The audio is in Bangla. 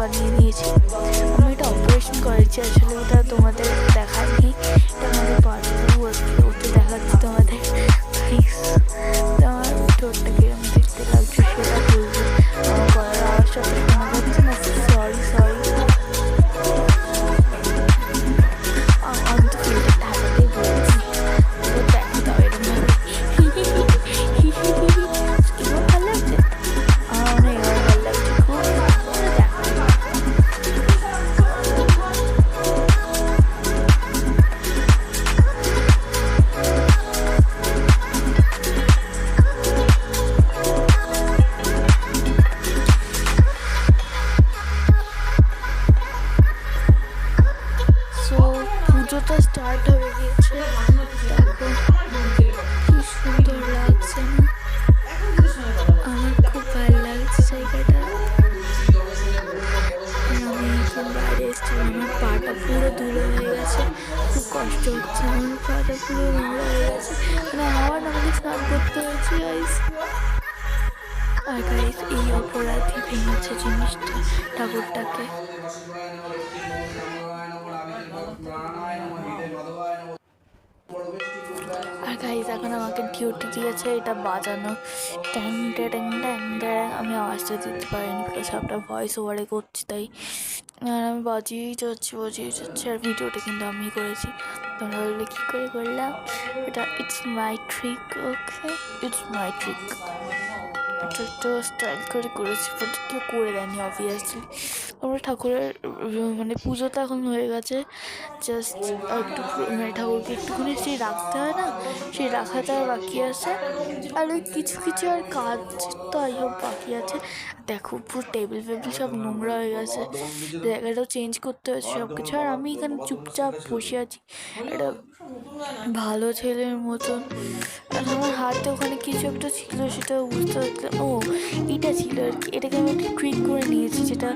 বানিয়ে নিয়েছি। আমি এটা অপারেশন করেছি, আসলে ওটা তোমাদের দেখায়নি, এটা আমাদের বাড়িতে ওতে দেখাচ্ছি তোমাদের। তোমার ঠোঁটটাকে আমি দেখতে লাগছে সেটা বলবো। আমার গলার আওয়াজটা শোনা যাচ্ছে না, সরি সরি। আমি তো ফিল্টার ঢাকাতেই বলছি, দেখো দাও এরকম এবার ভালো লাগছে, আমার মনে হয় এবার ভালো লাগছে খুব। দেখো সো পুজোটা স্টার্ট হয়ে গিয়েছে, দেখো কি সুন্দর লাগছে না? আমার খুব ভালো লাগছে জায়গাটা। আমি এখন বাইরে এসেছি, আমার পাটা পুরো ধুলো হয়ে গেছে, খুব কষ্ট হচ্ছে, আমার পাটা পুরো নোংরা হয়ে গেছে, মানে আমার আমাকে স্নান করতে হয়েছে গাইস। আর গাইস এই অপরাধী ভেঙেছে জিনিসটা, ঠাকুরটাকে। আর গাইস এখন আমাকে ডিউটি দিয়েছে এটা বাজানো, ট্যাং ট্যাং ট্যাং ট্যাং। আমি আওয়াজটা দিতে পারিনি, প্লাস সবটা ভয়েস ওভারে করছি তাই। আর আমি বাজিয়েই যাচ্ছি, আর ভিডিওটা কিন্তু আমি করেছি। তোমরা বললে কী করে করলাম এটা? It's my trick, okay, it's my trick. এটা একটু স্টাইল করে করেছি, বাট কেউ করে দেয়নি অবভিয়াসলি। আমরা ঠাকুরের মানে পুজো তো এখন হয়ে গেছে, জাস্ট একটু মানে ঠাকুরকে একটুখানি সেই রাখতে হয় না, সেই রাখাটা বাকি আছে। আর ওই কিছু কিছু আর কাজ তো হোক বাকি আছে। দেখো পুরো টেবিল ফেবিল সব নোংরা হয়ে গেছে, জায়গাটাও চেঞ্জ করতে হয়েছে সব কিছু। আর আমি এখানে চুপচাপ বসে আছি একটা ভালো ছেলের মতন। আর আমার হাতে ওখানে কিছু একটা ছিল, সেটা বুঝতে পারছিলাম, ও এটা ছিল আর কি। এটাকে আমি একটা ট্রিক করে নিয়েছি, যেটা